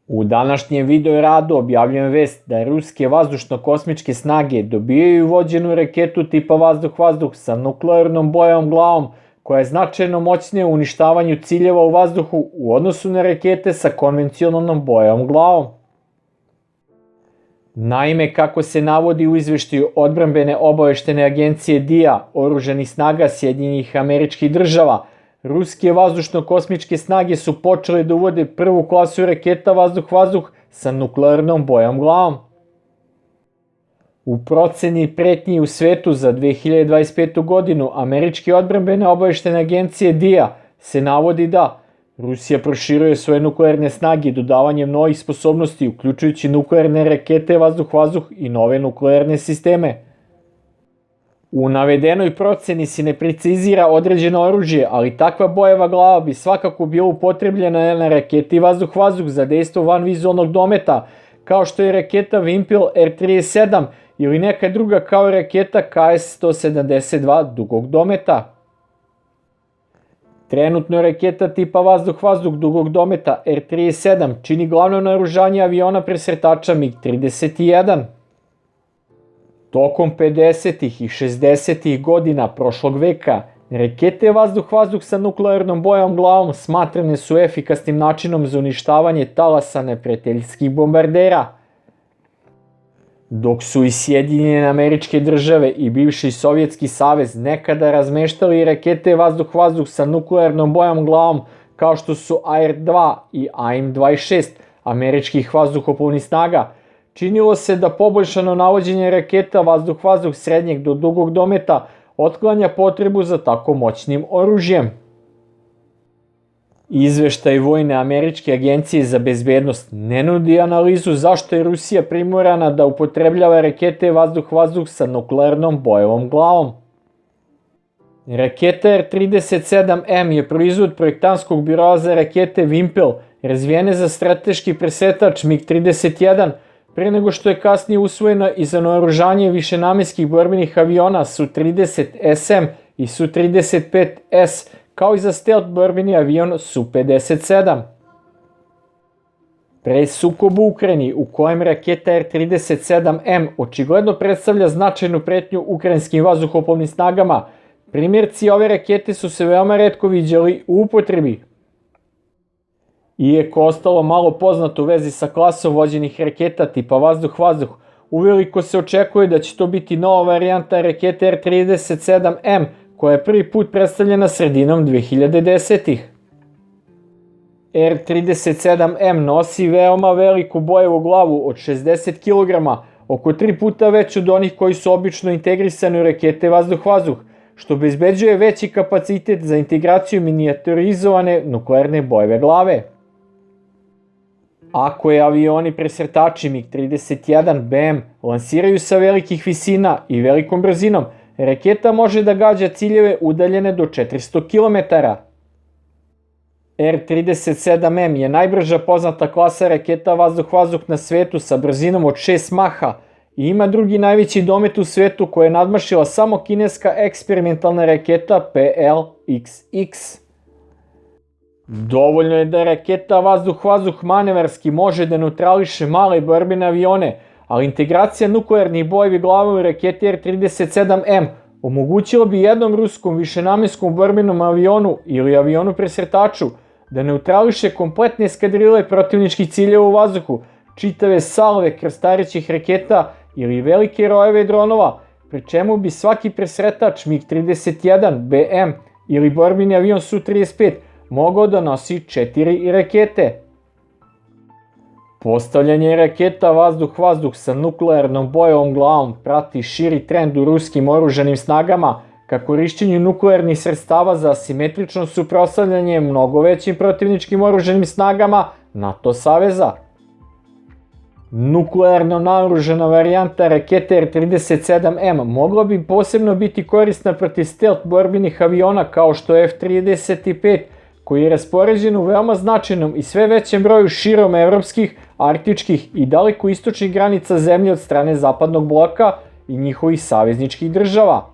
U današnjem video radu objavljujem vest da ruske vazdušno-kosmičke snage dobijaju vođenu raketu tipa vazduh-vazduh sa nuklearnom bojevom glavom koja je značajno moćnija u uništavanju ciljeva u vazduhu u odnosu na rakete sa konvencionalnom bojevom glavom. Naime, kako se navodi u izveštaju odbrambene obaveštene agencije DIA oružanih snaga Sjedinjenih Američkih Država, ruske vazdušno-kosmičke snage su počele da uvode prvu klasu raketa vazduh-vazduh sa nuklearnom bojom glavom. U proceni pretnji u svetu za 2025. godinu Američke odbrambene obaveštene agencije DIA se navodi da Rusija proširuje svoje nuklearne snage dodavanjem novih sposobnosti, uključujući nuklearne rakete vazduh-vazduh i nove nuklearne sisteme. U navedenoj proceni se ne precizira određeno oružje, ali takva bojeva glava bi svakako bila upotrebljena na raketi vazduh-vazduh za dejstvo van vizualnog dometa, kao što je raketa Vimpel R-37 ili neka druga kao raketa KS-172 dugog dometa. Trenutno raketa tipa vazduh-vazduh dugog dometa R-37 čini glavno naoružanje aviona presretača MiG-31. Tokom 50. i 60. godina prošlog veka, rakete vazduh-vazduh sa nuklearnom bojom glavom smatrane su efikasnim načinom za uništavanje talasa neprijateljskih bombardera. Dok su i Sjedinjene Američke Države i bivši Sovjetski savez nekada razmeštali rakete vazduh-vazduh sa nuklearnom bojom glavom kao što su AR-2 i AIM-26 američkih vazduhoplovnih snaga, činilo se da poboljšano navođenje raketa vazduh-vazduh srednjeg do dugog dometa otklanja potrebu za tako moćnim oružjem. Izveštaj Vojne američke agencije za bezbednost ne nudi analizu zašto je Rusija primorana da upotrebljava rakete vazduh-vazduh sa nuklearnom bojevom glavom. Raketa R-37M je proizvod projektantskog biroa za rakete Vimpel, razvijene za strateški presretač MiG-31, pre nego što je kasnije usvojena i za naoružanje višenamenskih borbenih aviona Su-30SM i Su-35S, kao i za stealth borbeni avion Su-57. Pre sukoba u Ukrajini, u kojem raketa R-37M očigledno predstavlja značajnu pretnju ukrajinskim vazduhoplovnim snagama, primjerci ove rakete su se veoma retko viđali u upotrebi. Iako ostalo malo poznato u vezi sa klasom vođenih raketa tipa vazduh-vazduh, uveliko se očekuje da će to biti nova varijanta rakete R-37M, koja je prvi put predstavljena sredinom 2010-ih. R-37M nosi veoma veliku bojevu glavu od 60 kg, oko 3 puta veću od onih koji su obično integrisani u rakete vazduh-vazduh, što obezbeđuje veći kapacitet za integraciju minijaturizovane nuklearne bojeve glave. Ako je avioni presretači MiG-31BM lansiraju sa velikih visina i velikom brzinom, raketa može da gađa ciljeve udaljene do 400 km. R-37M je najbrža poznata klasa raketa vazduh-vazduh na svetu sa brzinom od 6 maha i ima drugi najveći domet u svetu koje je nadmašila samo kineska eksperimentalna raketa PLXX. Dovoljno je da raketa vazduh-vazduh manevarski može da neutrališe male borbene avione, ali integracija nuklearnih bojevi glava u raketi R-37M omogućila bi jednom ruskom višenamenskom borbenom avionu ili avionu presretaču da neutrališe kompletne eskadrile protivničkih ciljeva u vazduhu, čitave salve krstarećih raketa ili velike rojeve dronova, pri čemu bi svaki presretač MiG-31BM ili borbeni avion Su-35 mogao da nosi 4 rakete. Postavljanje raketa vazduh-vazduh sa nuklearnom bojevom glavom prati širi trend u ruskim oružanim snagama ka korišćenju nuklearnih sredstava za asimetrično suprotstavljanje mnogo većim protivničkim oružanim snagama NATO saveza. Nuklearno naoružana varijanta rakete R-37M mogla bi posebno biti korisna protiv stealth borbenih aviona kao što je F-35, koji je raspoređen u veoma značajnom i sve većem broju širom evropskih, arktičkih i daleko istočnih granica zemlje od strane Zapadnog bloka i njihovih savezničkih država.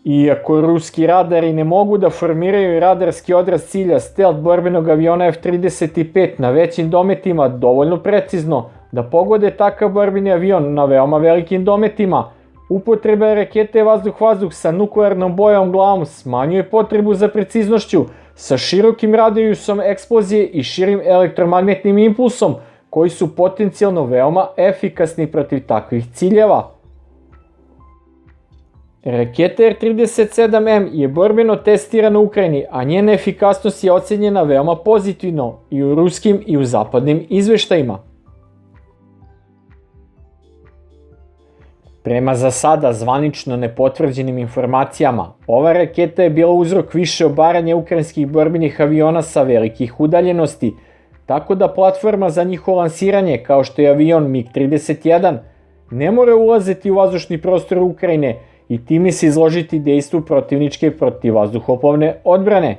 Iako ruski radari ne mogu da formiraju radarski odraz cilja stealth borbenog aviona F-35 na većim dometima dovoljno precizno da pogode takav borbeni avion na veoma velikim dometima, upotreba rakete vazduh-vazduh sa nuklearnom bojevom glavom smanjuje potrebu za preciznošću sa širokim radijusom eksplozije i širim elektromagnetnim impulsom koji su potencijalno veoma efikasni protiv takvih ciljeva. Raketa R-37M je borbeno testirana u Ukrajini, a njena efikasnost je ocenjena veoma pozitivno i u ruskim i u zapadnim izveštajima. Prema za sada zvanično nepotvrđenim informacijama, ova raketa je bila uzrok više obaranja ukrajinskih borbenih aviona sa velikih udaljenosti, tako da platforma za njihovo lansiranje, kao što je avion MiG-31, ne mora ulaziti u vazdušni prostor Ukrajine i time se izložiti dejstvu protivničke protivvazduhoplovne odbrane.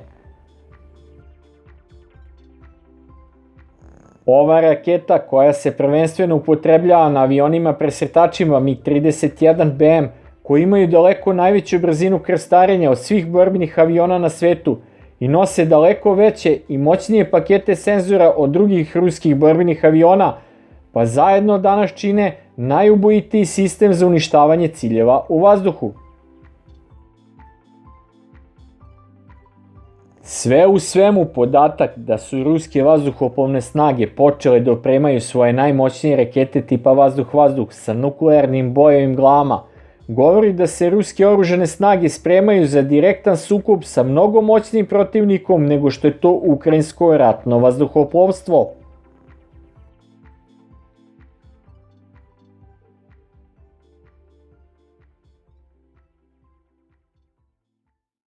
Ova raketa, koja se prvenstveno upotrebljava na avionima presretačima MiG-31BM, koji imaju daleko najveću brzinu krstarenja od svih borbenih aviona na svetu i nose daleko veće i moćnije pakete senzora od drugih ruskih borbenih aviona, pa zajedno danas čine najubojitiji sistem za uništavanje ciljeva u vazduhu. Sve u svemu, podatak da su ruske vazduhoplovne snage počele da opremaju svoje najmoćnije rakete tipa vazduh-vazduh sa nuklearnim bojevim glavama govori da se ruske oružane snage spremaju za direktan sukob sa mnogo moćnijim protivnikom nego što je to ukrajinsko ratno vazduhoplovstvo.